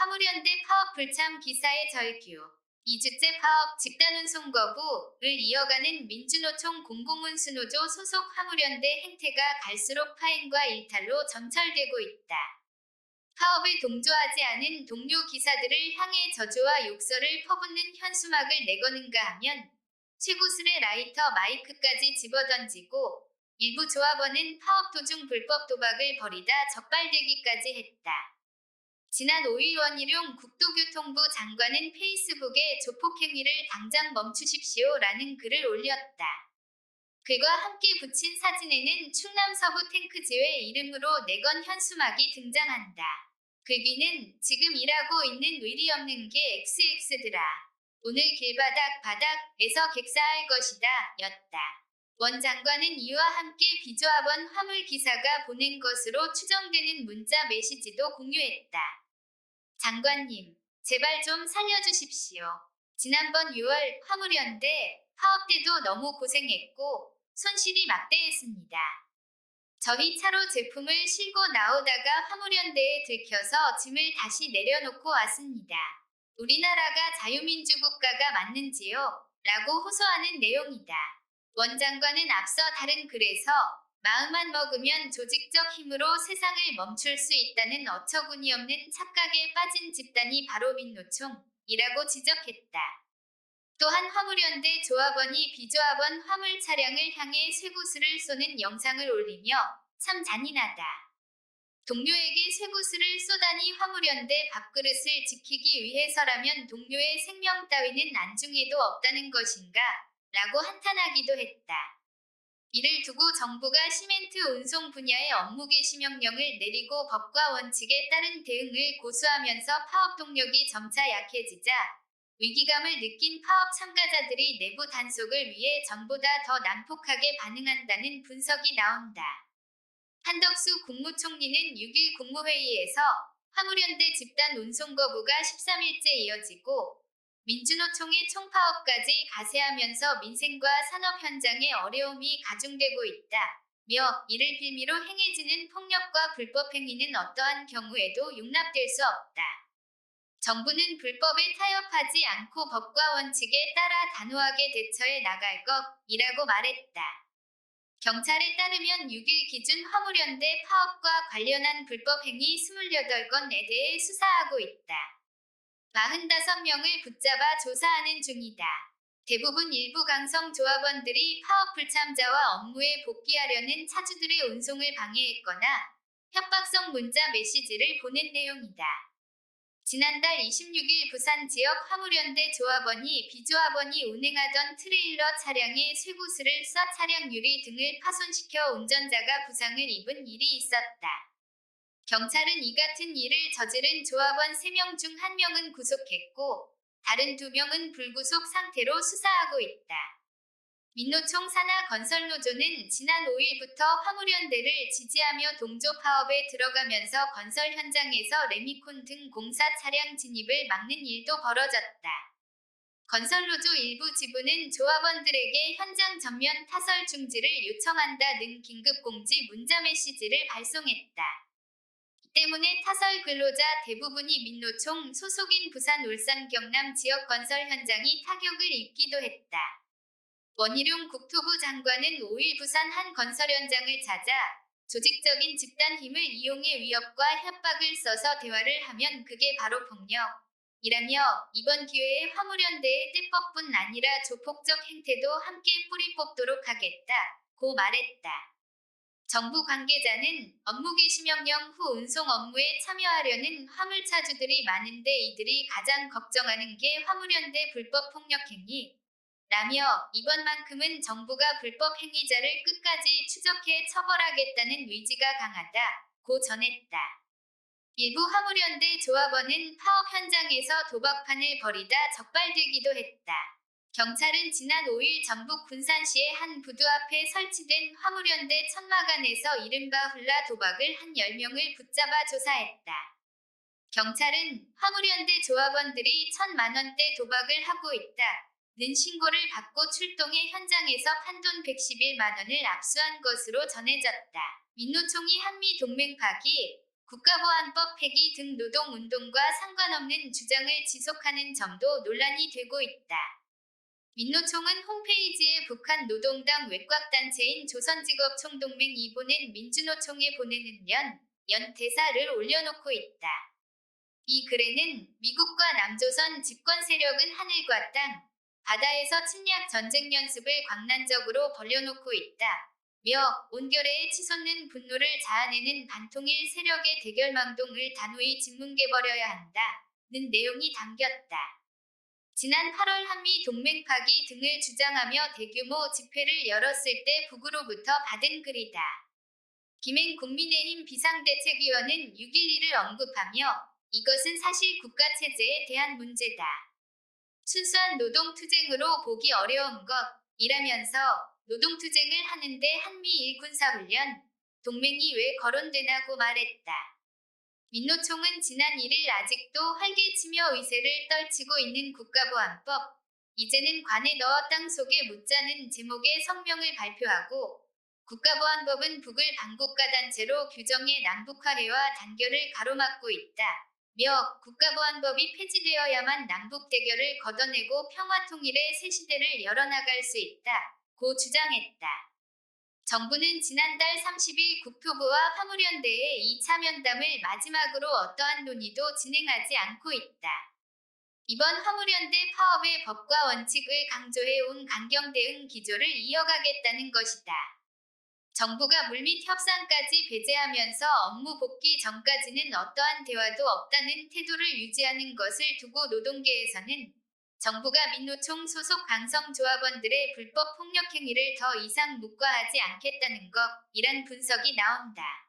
화물연대 파업 불참 기사의 절규. 2주째 파업 집단운송 거부를 이어가는 민주노총 공공운수노조 소속 화물연대 행태가 갈수록 파행과 일탈로 점철되고 있다. 파업을 동조하지 않은 동료 기사들을 향해 저주와 욕설을 퍼붓는 현수막을 내거는가 하면 쇠구슬에 라이터 마이크까지 집어던지고 일부 조합원은 파업 도중 불법 도박을 벌이다 적발되기까지 했다. 지난 5일 원희룡 국토교통부 장관은 페이스북에 조폭행위를 당장 멈추십시오라는 글을 올렸다. 글과 함께 붙인 사진에는 충남 서부 탱크지회 이름으로 내건 현수막이 등장한다. 글귀는 지금 일하고 있는 의리 없는 게 XX들아. 오늘 바닥에서 객사할 것이다 였다. 원 장관은 이와 함께 비조합원 화물기사가 보낸 것으로 추정되는 문자 메시지도 공유했다. 장관님, 제발 좀 살려주십시오. 지난번 6월 화물연대 파업 때도 너무 고생했고 손실이 막대했습니다. 저희 차로 제품을 싣고 나오다가 화물연대에 들켜서 짐을 다시 내려놓고 왔습니다. 우리나라가 자유민주 국가가 맞는지요? 라고 호소하는 내용이다. 원 장관은 앞서 다른 글에서 마음만 먹으면 조직적 힘으로 세상을 멈출 수 있다는 어처구니 없는 착각에 빠진 집단이 바로 민노총이라고 지적했다. 또한 화물연대 조합원이 비조합원 화물 차량을 향해 쇠구슬을 쏘는 영상을 올리며 참 잔인하다. 동료에게 쇠구슬을 쏘다니 화물연대 밥그릇을 지키기 위해서라면 동료의 생명 따위는 안중에도 없다는 것인가? 라고 한탄하기도 했다. 이를 두고 정부가 시멘트 운송 분야의 업무 개시 명령을 내리고 법과 원칙에 따른 대응을 고수하면서 파업 동력이 점차 약해지자 위기감을 느낀 파업 참가자들이 내부 단속을 위해 전보다 더 난폭하게 반응한다는 분석이 나온다. 한덕수 국무총리는 6일 국무회의에서 화물연대 집단 운송 거부가 13일째 이어지고 민주노총의 총파업까지 가세하면서 민생과 산업 현장의 어려움이 가중되고 있다며 이를 빌미로 행해지는 폭력과 불법 행위는 어떠한 경우에도 용납될 수 없다. 정부는 불법에 타협하지 않고 법과 원칙에 따라 단호하게 대처해 나갈 것이라고 말했다. 경찰에 따르면 6일 기준 화물연대 파업과 관련한 불법 행위 28건에 대해 수사하고 있다. 45명을 붙잡아 조사하는 중이다. 대부분 일부 강성 조합원들이 파업 불참자와 업무에 복귀하려는 차주들의 운송을 방해했거나 협박성 문자 메시지를 보낸 내용이다. 지난달 26일 부산 지역 화물연대 조합원이 비조합원이 운행하던 트레일러 차량에 쇠구슬을 쏴 차량 유리 등을 파손시켜 운전자가 부상을 입은 일이 있었다. 경찰은 이 같은 일을 저지른 조합원 3명 중 1명은 구속했고 다른 2명은 불구속 상태로 수사하고 있다. 민노총 산하건설노조는 지난 5일부터 화물연대를 지지하며 동조 파업에 들어가면서 건설 현장에서 레미콘 등 공사 차량 진입을 막는 일도 벌어졌다. 건설노조 일부 지부는 조합원들에게 현장 전면 타설 중지를 요청한다는 긴급공지 문자 메시지를 발송했다. 때문에 타설 근로자 대부분이 민노총 소속인 부산, 울산, 경남 지역 건설 현장이 타격을 입기도 했다. 원희룡 국토부 장관은 5일 부산 한 건설 현장을 찾아 조직적인 집단 힘을 이용해 위협과 협박을 써서 대화를 하면 그게 바로 폭력이라며 이번 기회에 화물연대의 뜻법뿐 아니라 조폭적 행태도 함께 뿌리 뽑도록 하겠다고 말했다. 정부 관계자는 업무 개시 명령 후 운송 업무에 참여하려는 화물차주들이 많은데 이들이 가장 걱정하는 게 화물연대 불법 폭력 행위라며 이번만큼은 정부가 불법 행위자를 끝까지 추적해 처벌하겠다는 의지가 강하다고 전했다. 일부 화물연대 조합원은 파업 현장에서 도박판을 벌이다 적발되기도 했다. 경찰은 지난 5일 전북 군산시의 한 부두 앞에 설치된 화물연대 천막안에서 이른바 훌라 도박을 한 10명을 붙잡아 조사했다. 경찰은 화물연대 조합원들이 1,000만원대 도박을 하고 있다는 신고를 받고 출동해 현장에서 판돈 111만원을 압수한 것으로 전해졌다. 민노총이 한미 동맹 파기, 국가보안법 폐기 등 노동운동과 상관없는 주장을 지속하는 점도 논란이 되고 있다. 민노총은 홈페이지에 북한 노동당 외곽단체인 조선직업총동맹이 보낸 민주노총에 보내는 연 대사를 올려놓고 있다. 이 글에는 미국과 남조선 집권 세력은 하늘과 땅, 바다에서 침략 전쟁 연습을 광란적으로 벌여놓고 있다. 며 온결에 치솟는 분노를 자아내는 반통일 세력의 대결망동을 단호히 짓뭉개버려야 한다는 내용이 담겼다. 지난 8월 한미 동맹 파기 등을 주장하며 대규모 집회를 열었을 때 북으로부터 받은 글이다. 김행 국민의힘 비상대책위원은 6.12를 언급하며 이것은 사실 국가체제에 대한 문제다. 순수한 노동투쟁으로 보기 어려운 것이라면서 노동투쟁을 하는데 한미일 군사훈련, 동맹이 왜 거론되나고 말했다. 민노총은 지난 1일 아직도 활개치며 의세를 떨치고 있는 국가보안법, 이제는 관에 넣어 땅속에 묻자는 제목의 성명을 발표하고 국가보안법은 북을 반국가단체로 규정해 남북화해와 단결을 가로막고 있다. 며 국가보안법이 폐지되어야만 남북 대결을 걷어내고 평화통일의 새 시대를 열어나갈 수 있다. 고 주장했다. 정부는 지난달 30일 국토부와 화물연대의 2차 면담을 마지막으로 어떠한 논의도 진행하지 않고 있다. 이번 화물연대 파업의 법과 원칙을 강조해온 강경 대응 기조를 이어가겠다는 것이다. 정부가 물밑 협상까지 배제하면서 업무 복귀 전까지는 어떠한 대화도 없다는 태도를 유지하는 것을 두고 노동계에서는 정부가 민노총 소속 강성조합원들의 불법 폭력 행위를 더 이상 묵과하지 않겠다는 것이란 분석이 나온다.